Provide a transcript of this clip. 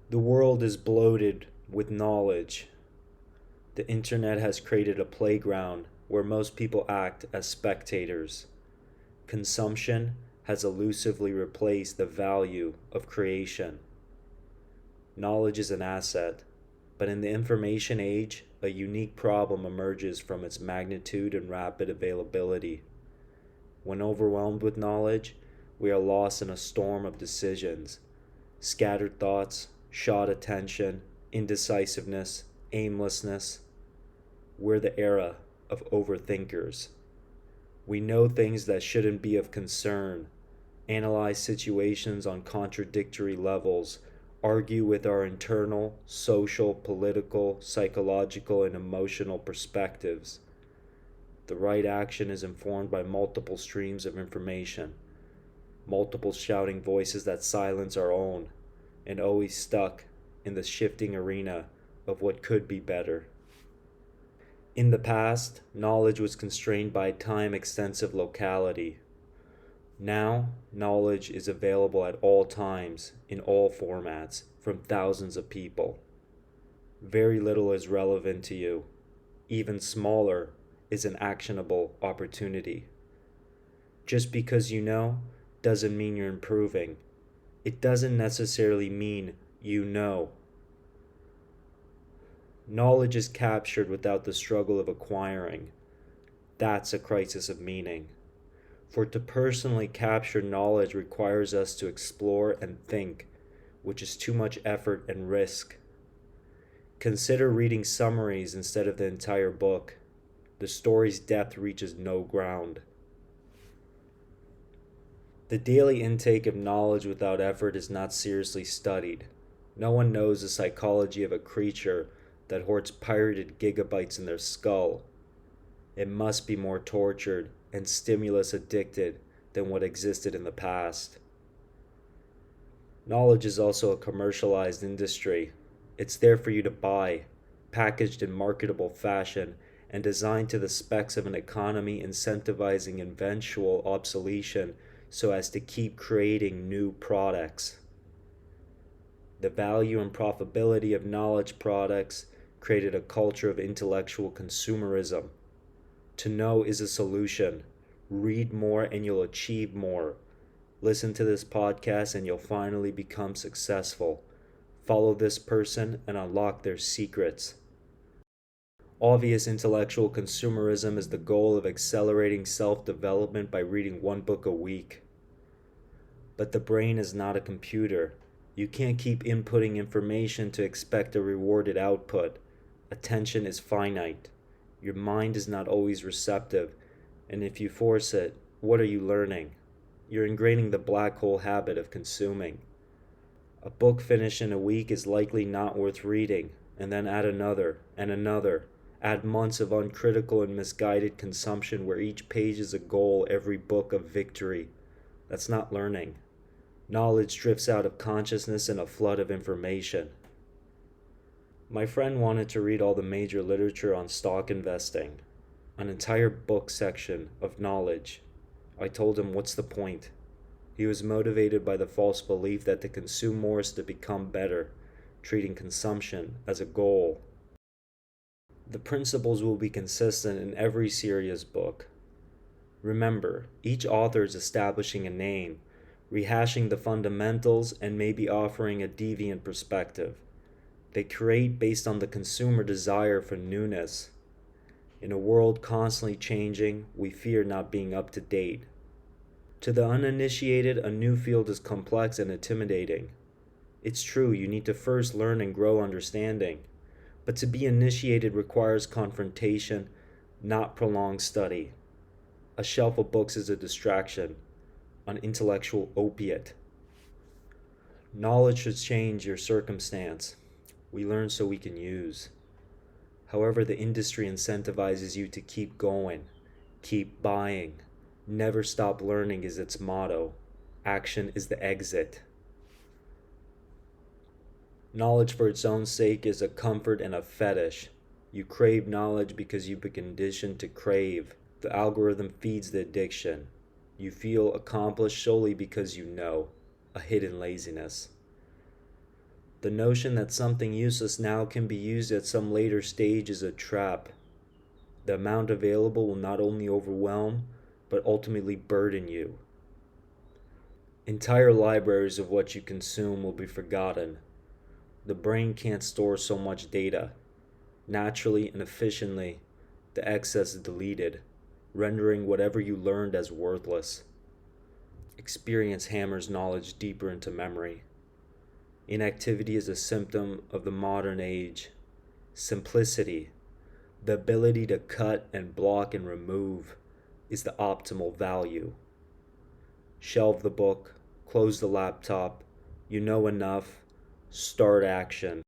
The world is bloated with knowledge. The internet has created a playground where most people act as spectators. Consumption has elusively replaced the value of creation. Knowledge is an asset, but in the information age, a unique problem emerges from its magnitude and rapid availability. When overwhelmed with knowledge, we are lost in a storm of decisions, scattered thoughts, short attention, indecisiveness, aimlessness. We're the era of overthinkers. We know things that shouldn't be of concern, analyze situations on contradictory levels, argue with our internal, social, political, psychological, and emotional perspectives. The right action is informed by multiple streams of information, multiple shouting voices that silence our own, and always stuck in the shifting arena of what could be better. In the past, knowledge was constrained by time, extensive locality. Now, knowledge is available at all times, in all formats, from thousands of people. Very little is relevant to you. Even smaller is an actionable opportunity. Just because you know doesn't mean you're improving. It doesn't necessarily mean you know. Knowledge is captured without the struggle of acquiring. That's a crisis of meaning. For to personally capture knowledge requires us to explore and think, which is too much effort and risk. Consider reading summaries instead of the entire book. The story's depth reaches no ground. The daily intake of knowledge without effort is not seriously studied. No one knows the psychology of a creature that hoards pirated gigabytes in their skull. It must be more tortured and stimulus addicted than what existed in the past. Knowledge is also a commercialized industry. It's there for you to buy, packaged in marketable fashion and designed to the specs of an economy incentivizing eventual obsolescence so as to keep creating new products. The value and profitability of knowledge products created a culture of intellectual consumerism. To know is a solution. Read more and you'll achieve more. Listen to this podcast and you'll finally become successful. Follow this person and unlock their secrets. Obvious intellectual consumerism is the goal of accelerating self-development by reading one book a week. But the brain is not a computer. You can't keep inputting information to expect a rewarded output. Attention is finite. Your mind is not always receptive, and if you force it, what are you learning? You're ingraining the black hole habit of consuming. A book finished in a week is likely not worth reading, and then add another, and another. Add months of uncritical and misguided consumption where each page is a goal, every book a victory. That's not learning. Knowledge drifts out of consciousness in a flood of information. My friend wanted to read all the major literature on stock investing, an entire book section of knowledge. I told him, what's the point? He was motivated by the false belief that to consume more is to become better, treating consumption as a goal. The principles will be consistent in every serious book. Remember, each author is establishing a name, rehashing the fundamentals, and maybe offering a deviant perspective. They create based on the consumer desire for newness. In a world constantly changing, we fear not being up to date. To the uninitiated, a new field is complex and intimidating. It's true, you need to first learn and grow understanding. But to be initiated requires confrontation, not prolonged study. A shelf of books is a distraction, an intellectual opiate. Knowledge should change your circumstance. We learn so we can use. However, the industry incentivizes you to keep going, keep buying. Never stop learning is its motto. Action is the exit. Knowledge for its own sake is a comfort and a fetish. You crave knowledge because you've been conditioned to crave. The algorithm feeds the addiction. You feel accomplished solely because you know, a hidden laziness. The notion that something useless now can be used at some later stage is a trap. The amount available will not only overwhelm, but ultimately burden you. Entire libraries of what you consume will be forgotten. The brain can't store so much data. Naturally and efficiently, the excess is deleted, rendering whatever you learned as worthless. Experience hammers knowledge deeper into memory. Inactivity is a symptom of the modern age. Simplicity, the ability to cut and block and remove, is the optimal value. Shelve the book, close the laptop, you know enough, start action.